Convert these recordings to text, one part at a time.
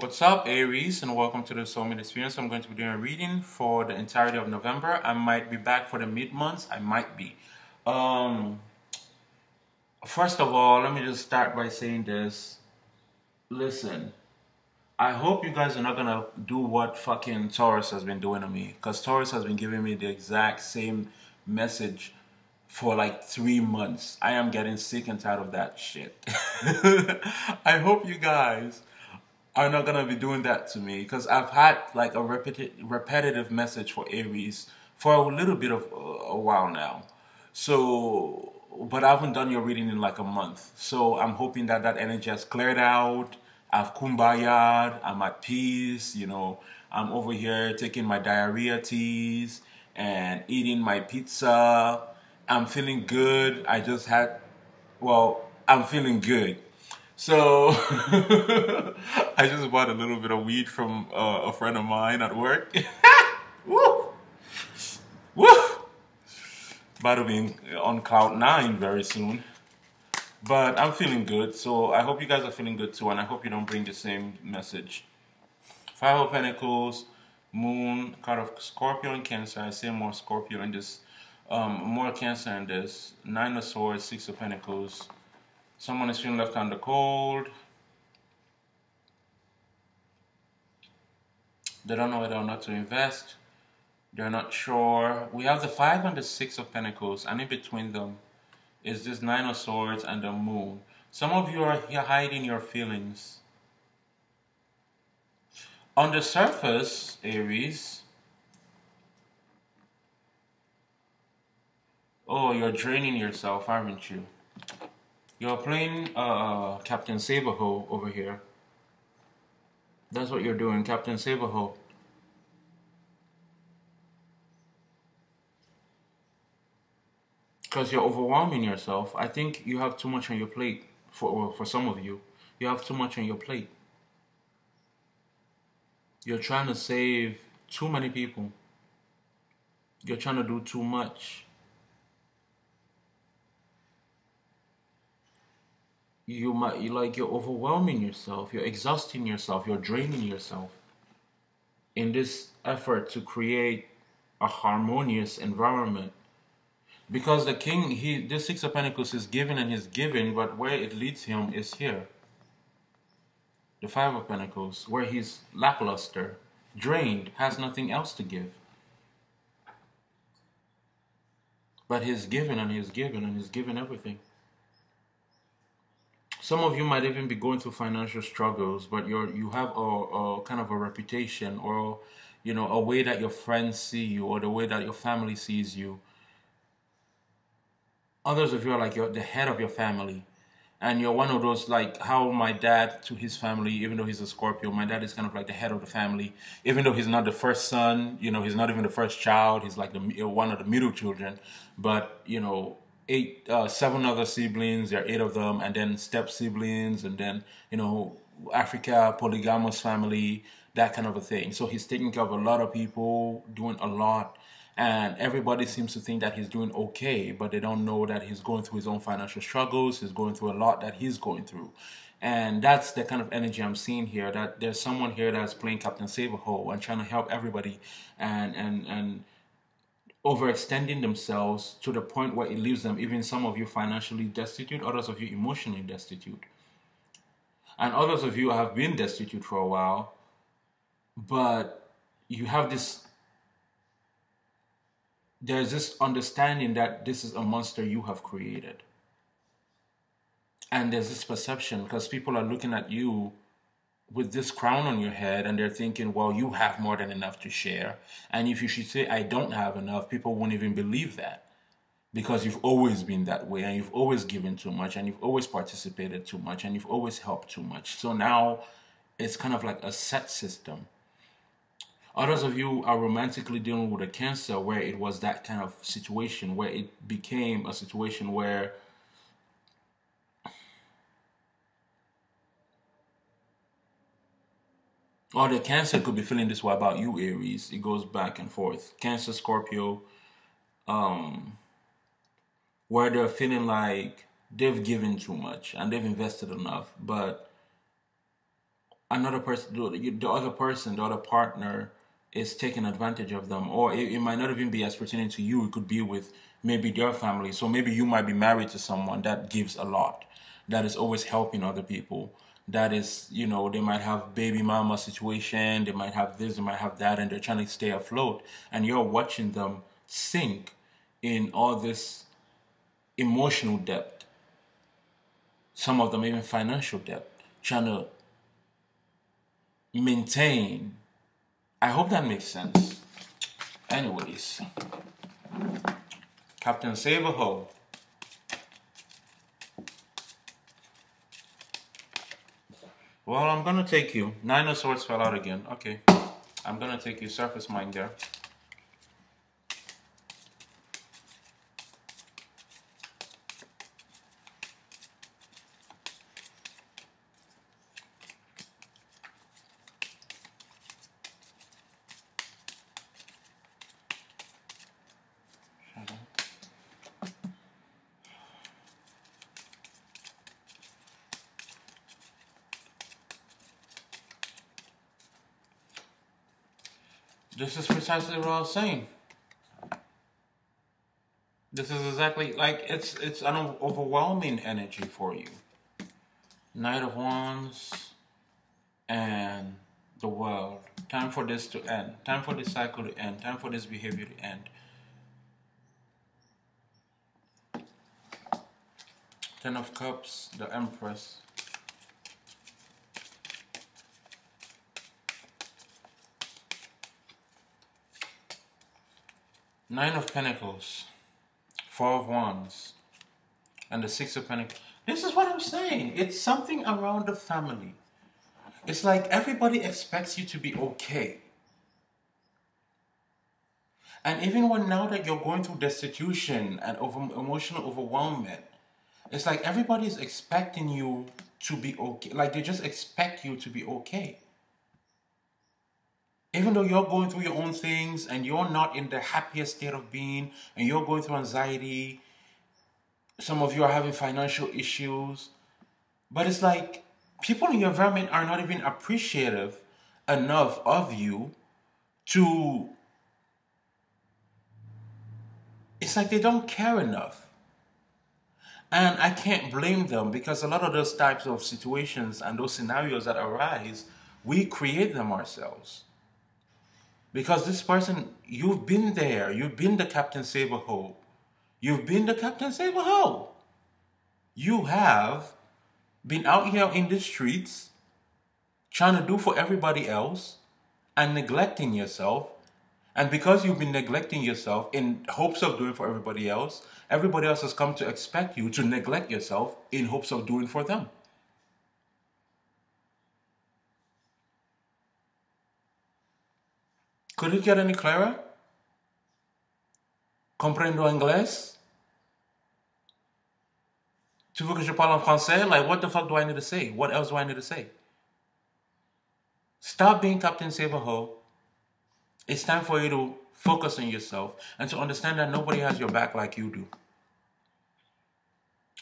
What's up, Aries, and welcome to the Soulmate Experience. I'm going to be doing a reading for the entirety of November. I might be back for the mid-months. I might be. Um, First of all, let me just start by saying this. Listen, I hope you guys are not gonna do what fucking Taurus has been doing to me, because Taurus has been giving me the exact same message for like 3 months. I am getting sick and tired of that shit. I hope you guys are not gonna be doing that to me because I've had like a repetitive message for Aries for a little bit of a while now. So, but I haven't done your reading in like a month. So I'm hoping that that energy has cleared out. I've kumbaya'd. I'm at peace. I'm over here taking my diarrhea teas and eating my pizza. I'm feeling good. I'm feeling good. So I just bought a little bit of weed from a friend of mine at work. Woo! Woo! About to be on cloud nine very soon. But I'm feeling good, so I hope you guys are feeling good too, and I hope you don't bring the same message. Five of Pentacles, Moon, card of Scorpio and Cancer. I say more Scorpio in this, more Cancer in this. Nine of Swords, Six of Pentacles. Someone is feeling left under cold. They don't know whether or not to invest. They're not sure. We have the Five and the Six of Pentacles, and in between them is this Nine of Swords and the Moon. Some of you are here hiding your feelings. On the surface, Aries, oh, you're draining yourself, aren't you? You're playing Captain Saberho over here. That's what you're doing, Captain Saberho. Because you're overwhelming yourself. I think you have too much on your plate. For some of you, you have too much on your plate. You're trying to save too many people. You're trying to do too much. You're overwhelming yourself. You're exhausting yourself. You're draining yourself in this effort to create a harmonious environment. Because the king, this Six of Pentacles is giving and he's giving, but where it leads him is here. The Five of Pentacles, where he's lackluster, drained, has nothing else to give. But he's given and he's given and he's given everything. Some of you might even be going through financial struggles, but you have a kind of a reputation, or a way that your friends see you, or the way that your family sees you. Others of you are like the head of your family, and you're one of those, like how my dad to his family, even though he's a Scorpio, my dad is kind of like the head of the family, even though he's not the first son, he's not even the first child, he's like one of the middle children, but seven other siblings, there are eight of them, and then step siblings, and then Africa, polygamous family, that kind of a thing. So he's taking care of a lot of people, doing a lot. And everybody seems to think that he's doing okay, but they don't know that he's going through his own financial struggles. He's going through a lot that he's going through. And that's the kind of energy I'm seeing here, that there's someone here that's playing Captain Saberho and trying to help everybody and overextending themselves to the point where it leaves them, even some of you financially destitute, others of you emotionally destitute. And others of you have been destitute for a while, but you have there's this understanding that this is a monster you have created. And there's this perception, because people are looking at you with this crown on your head and they're thinking, well, you have more than enough to share. And if you should say, I don't have enough, people won't even believe that, because you've always been that way, and you've always given too much, and you've always participated too much, and you've always helped too much. So now it's kind of like a set system. Others of you are romantically dealing with a Cancer where it was that kind of situation, where it became a situation where or the Cancer could be feeling this way about you, Aries. It goes back and forth. Cancer, Scorpio, where they're feeling like they've given too much and they've invested enough, but another person, the other person, the other partner is taking advantage of them, or it might not even be as pertaining to you. It could be with maybe their family. So maybe you might be married to someone that gives a lot, that is always helping other people. That is, they might have baby mama situation, they might have this, they might have that, and they're trying to stay afloat. And you're watching them sink in all this emotional debt, some of them even financial debt, trying to maintain. I hope that makes sense. Anyways, Captain Save-A-Ho. Well, I'm gonna take you. Nine of Swords fell out again. Okay. I'm gonna take you surface mind there. This is precisely what I was saying. This is exactly like it's an overwhelming energy for you. Knight of Wands and the World. Time for this to end. Time for this cycle to end. Time for this behavior to end. Ten of Cups, the Empress. Nine of Pentacles, Four of Wands, and the Six of Pentacles. This is what I'm saying. It's something around the family. It's like everybody expects you to be okay. And even when now that you're going through destitution and emotional overwhelmment, it's like everybody's expecting you to be okay. Like they just expect you to be okay. Even though you're going through your own things and you're not in the happiest state of being and you're going through anxiety, some of you are having financial issues, but it's like people in your environment are not even appreciative enough of you to, it's like they don't care enough. And I can't blame them because a lot of those types of situations and those scenarios that arise, we create them ourselves. Because this person, you've been there. You've been the Captain Save-A-Ho. You've been the Captain Save-A-Ho. You have been out here in the streets trying to do for everybody else and neglecting yourself. And because you've been neglecting yourself in hopes of doing for everybody else has come to expect you to neglect yourself in hopes of doing for them. Could it get any clearer? Comprendo inglés? Tu veux que je parle en français? Like, what the fuck do I need to say? What else do I need to say? Stop being Captain Save-A-Ho. It's time for you to focus on yourself and to understand that nobody has your back like you do.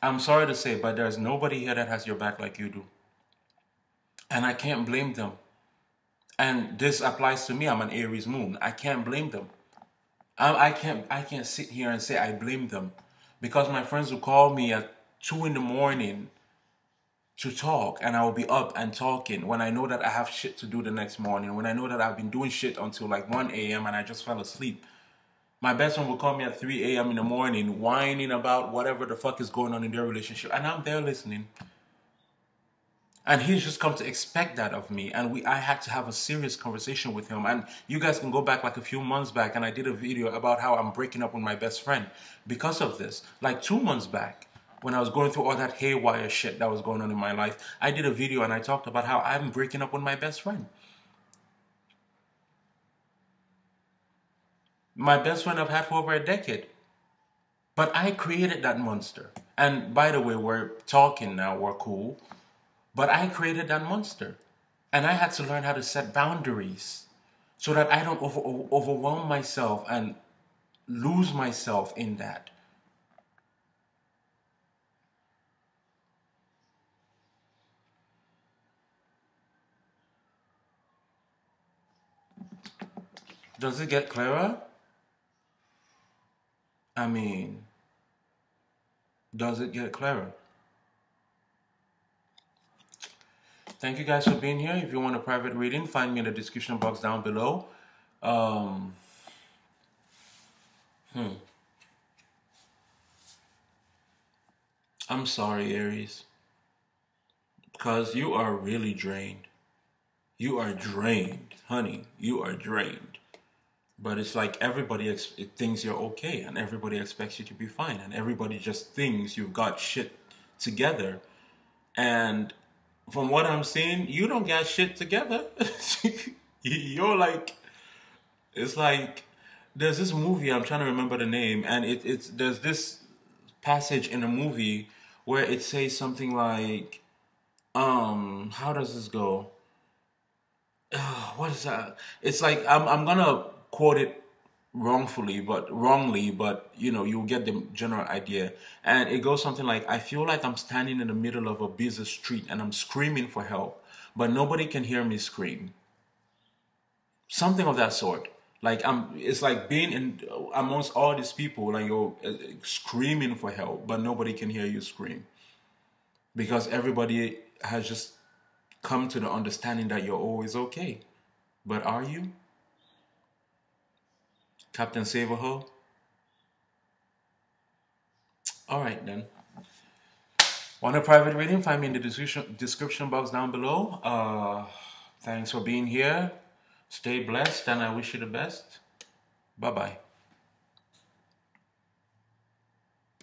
I'm sorry to say, but there's nobody here that has your back like you do. And I can't blame them. And this applies to me. I'm an Aries moon. I can't blame them. I can't sit here and say I blame them. Because my friends will call me at 2 in the morning to talk, and I will be up and talking when I know that I have shit to do the next morning, when I know that I've been doing shit until like 1 a.m. and I just fell asleep. My best friend will call me at 3 a.m. in the morning whining about whatever the fuck is going on in their relationship, and I'm there listening. And he's just come to expect that of me. And I had to have a serious conversation with him. And you guys can go back like a few months back, and I did a video about how I'm breaking up with my best friend because of this. Like 2 months back, when I was going through all that haywire shit that was going on in my life, I did a video and I talked about how I'm breaking up with my best friend. My best friend I've had for over a decade. But I created that monster. And by the way, we're talking now, we're cool. But I created that monster. And I had to learn how to set boundaries so that I don't overwhelm myself and lose myself in that. Does it get clearer? I mean, does it get clearer? Thank you guys for being here. If you want a private reading, find me in the description box down below. Um, I'm sorry, Aries, because you are really drained. You are drained, honey. You are drained. But it's like everybody thinks you're okay, and everybody expects you to be fine, and everybody just thinks you've got shit together. And from what I'm seeing, you don't got shit together. You're like, it's like, there's this movie, I'm trying to remember the name, and there's this passage in a movie where it says something like, how does this go? What is that? It's like I'm gonna quote it wrongly, but you know, you'll get the general idea. And it goes something like, I feel like I'm standing in the middle of a busy street and I'm screaming for help, but nobody can hear me scream. Something of that sort. Like it's like being in amongst all these people, like you're screaming for help, but nobody can hear you scream because everybody has just come to the understanding that you're always okay. But are you? Captain Save-A-Ho? Alright then. Want a private reading? Find me in the description box down below. Thanks for being here. Stay blessed and I wish you the best. Bye-bye.